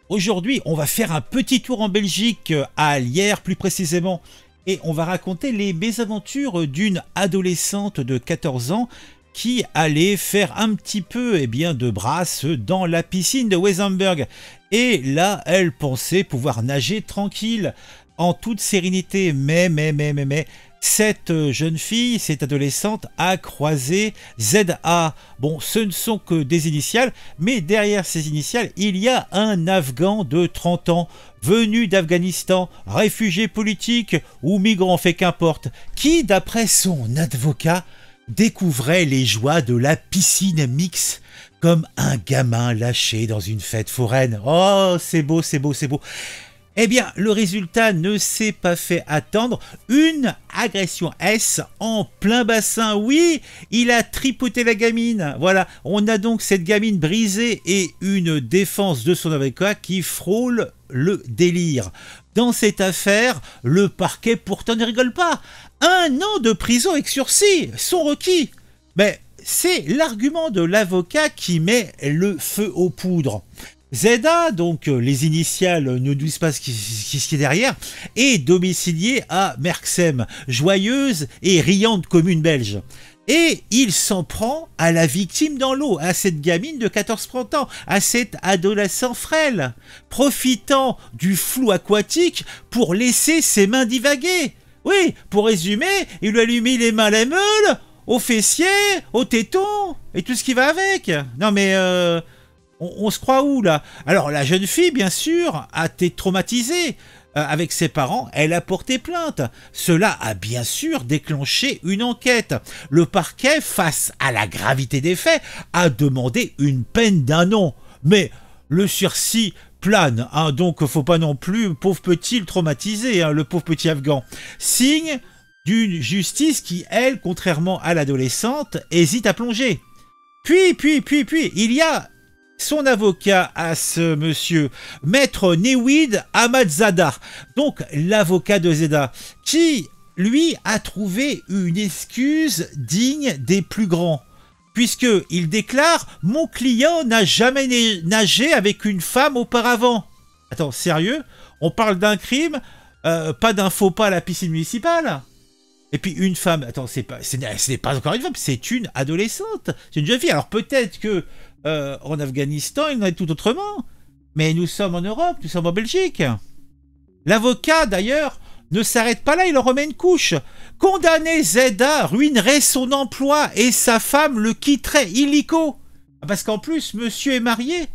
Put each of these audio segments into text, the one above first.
Aujourd'hui, on va faire un petit tour en Belgique, à Lierre plus précisément, et on va raconter les mésaventures d'une adolescente de 14 ans qui allait faire un petit peu de brasse dans la piscine de Wesenberg. Et là, elle pensait pouvoir nager tranquille, en toute sérénité. Mais, cette jeune fille, cette adolescente, a croisé ZA. Bon, ce ne sont que des initiales, mais derrière ces initiales, il y a un Afghan de 30 ans, venu d'Afghanistan, réfugié politique ou migrant, fait qu'importe, qui, d'après son avocat, découvrait les joies de la piscine mixte comme un gamin lâché dans une fête foraine. Oh, c'est beau, c'est beau, c'est beau. Eh bien, le résultat ne s'est pas fait attendre. Une agression S en plein bassin. Oui, il a tripoté la gamine. Voilà, on a donc cette gamine brisée et une défense de son avocat qui frôle le délire. Dans cette affaire, le parquet pourtant ne rigole pas. 1 an de prison avec sursis sont requis. Mais c'est l'argument de l'avocat qui met le feu aux poudres. ZA, donc les initiales ne disent pas ce qui est derrière, est domicilié à Merksem, joyeuse et riante commune belge. Et il s'en prend à la victime dans l'eau, à cette gamine de 14-30 ans, à cet adolescent frêle, profitant du flou aquatique pour laisser ses mains divaguer. Oui, pour résumer, il lui a mis les mains à la meule, aux fessiers, aux tétons, et tout ce qui va avec. Non mais... On se croit où là? Alors la jeune fille, bien sûr, a été traumatisée. Avec ses parents, elle a porté plainte. Cela a bien sûr déclenché une enquête. Le parquet, face à la gravité des faits, a demandé une peine d'1 an. Mais le sursis plane, hein, donc faut pas non plus, pauvre petit, le traumatiser, hein, le pauvre petit Afghan. Signe d'une justice qui, elle, contrairement à l'adolescente, hésite à plonger. Puis, il y a son avocat à ce monsieur, maître Newid Ahmadzada, donc l'avocat de Zeda, qui, lui, a trouvé une excuse digne des plus grands, puisqu'il déclare « Mon client n'a jamais nagé avec une femme auparavant ». Attends, sérieux? On parle d'un crime, pas d'un faux pas à la piscine municipale? Et puis une femme, attends, ce n'est pas encore une femme, c'est une adolescente, c'est une jeune fille. Alors peut-être que en Afghanistan, il en est tout autrement, mais nous sommes en Europe, nous sommes en Belgique. L'avocat, d'ailleurs, ne s'arrête pas là, il en remet une couche. Condamné, ZA ruinerait son emploi et sa femme le quitterait illico. Parce qu'en plus, monsieur est marié.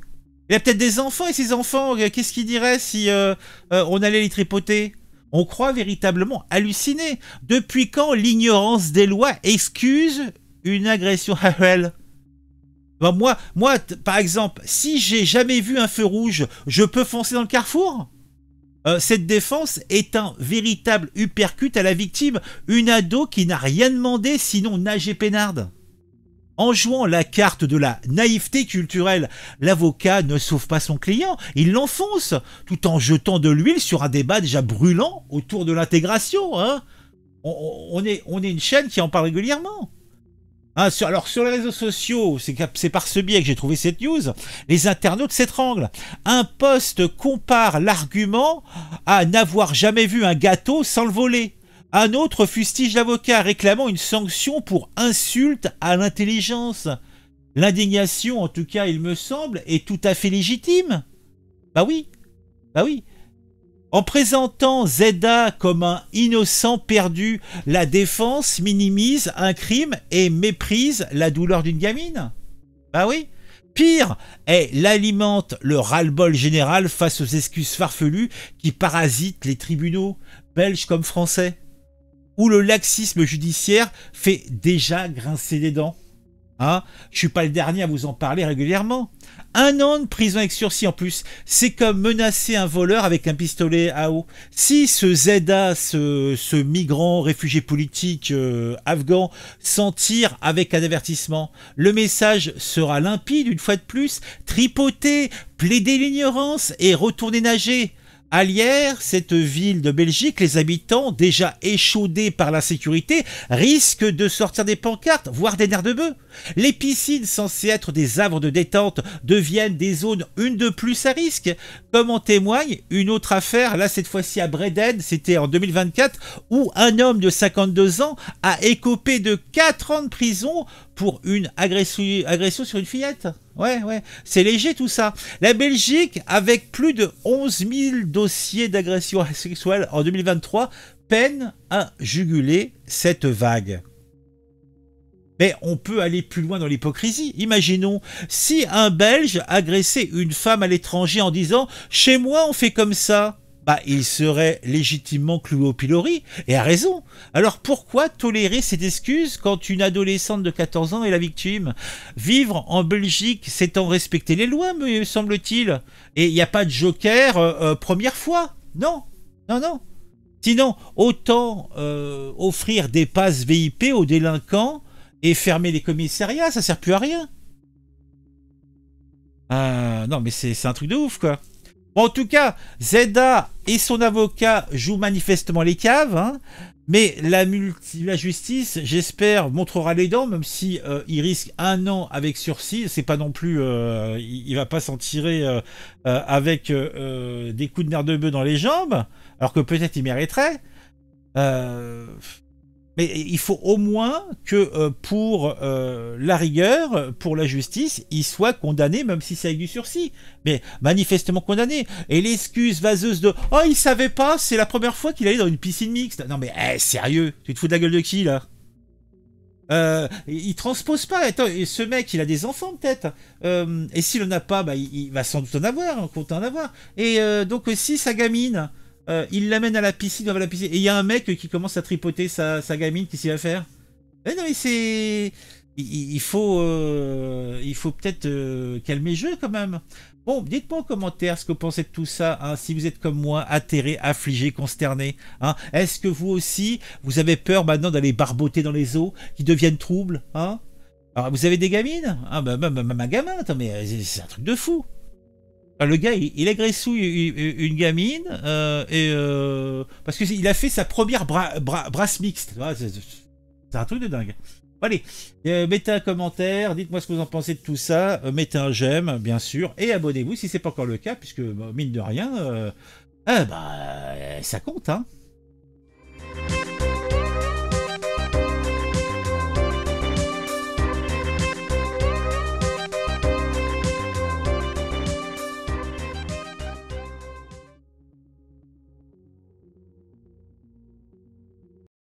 Il a peut-être des enfants, et ses enfants, qu'est-ce qu'il dirait si on allait les tripoter? On croit véritablement halluciner. Depuis quand l'ignorance des lois excuse une agression à elle? Ben moi, par exemple, si j'ai jamais vu un feu rouge, je peux foncer dans le carrefour? Cette défense est un véritable uppercut à la victime, une ado qui n'a rien demandé sinon nager peinarde. En jouant la carte de la naïveté culturelle, l'avocat ne sauve pas son client, il l'enfonce, tout en jetant de l'huile sur un débat déjà brûlant autour de l'intégration. Hein. On est une chaîne qui en parle régulièrement. Hein, alors sur les réseaux sociaux, c'est par ce biais que j'ai trouvé cette news, les internautes s'étranglent. Un post compare l'argument à n'avoir jamais vu un gâteau sans le voler. Un autre fustige l'avocat réclamant une sanction pour insulte à l'intelligence. L'indignation, en tout cas il me semble, est tout à fait légitime. Bah oui. En présentant ZA comme un innocent perdu, la défense minimise un crime et méprise la douleur d'une gamine. Bah oui. Pire, elle alimente le ras-le-bol général face aux excuses farfelues qui parasitent les tribunaux, belges comme français, où le laxisme judiciaire fait déjà grincer des dents. Hein, je suis pas le dernier à vous en parler régulièrement. 1 an de prison avec sursis en plus, c'est comme menacer un voleur avec un pistolet à eau. Si ce ZA, ce migrant réfugié politique afghan, s'en tire avec un avertissement, le message sera limpide une fois de plus, tripoter, plaider l'ignorance et retourner nager. À Lierre, cette ville de Belgique, les habitants, déjà échaudés par l'insécurité, risquent de sortir des pancartes, voire des nerfs de bœuf. Les piscines, censées être des havres de détente, deviennent des zones une de plus à risque. Comme en témoigne une autre affaire, là cette fois-ci à Bredden, c'était en 2024, où un homme de 52 ans a écopé de 4 ans de prison pour une agression sur une fillette. Ouais, c'est léger tout ça. La Belgique, avec plus de 11 000 dossiers d'agression sexuelle en 2023, peine à juguler cette vague. Mais on peut aller plus loin dans l'hypocrisie. Imaginons si un Belge agressait une femme à l'étranger en disant « Chez moi, on fait comme ça ». Bah, il serait légitimement cloué au pilori, et a raison. Alors pourquoi tolérer cette excuse quand une adolescente de 14 ans est la victime? Vivre en Belgique, c'est en respecter les lois, me semble-t-il. Et il n'y a pas de joker première fois. Non, non. Sinon, autant offrir des passes VIP aux délinquants et fermer les commissariats, ça sert plus à rien. Non, mais c'est un truc de ouf, quoi. Bon, en tout cas, Zeda et son avocat jouent manifestement les caves, hein, mais la justice, j'espère, montrera les dents, même si il risque 1 an avec sursis. C'est pas non plus, il va pas s'en tirer avec des coups de nerf de bœuf dans les jambes, alors que peut-être il mériterait. Mais il faut au moins que pour la rigueur, pour la justice, il soit condamné, même si c'est avec du sursis. Mais manifestement condamné. Et l'excuse vaseuse de « Oh, il savait pas, c'est la première fois qu'il allait dans une piscine mixte. » Non mais, sérieux, tu te fous de la gueule de qui, là? Il transpose pas. Attends, et ce mec, il a des enfants, peut-être. Et s'il en a pas, bah, il va sans doute en avoir, on compte en avoir. Et donc, si sa gamine... il l'amène à la piscine, et il y a un mec qui commence à tripoter sa gamine, qu'est-ce qu'il va faire? Non mais c'est... Il faut peut-être calmer le jeu quand même. Bon, dites-moi en commentaire ce que vous pensez de tout ça, hein, si vous êtes comme moi, atterré, affligé, consterné. Hein. Est-ce que vous aussi, vous avez peur maintenant d'aller barboter dans les eaux qui deviennent troubles, hein? Alors, vous avez des gamines? Ah, bah, ma gamin, attends, mais c'est un truc de fou. Le gars, il agresse une gamine parce qu'il a fait sa première brasse mixte. C'est un truc de dingue. Allez, mettez un commentaire, dites-moi ce que vous en pensez de tout ça, mettez un j'aime, bien sûr, et abonnez-vous si c'est pas encore le cas, puisque mine de rien, ça compte, hein.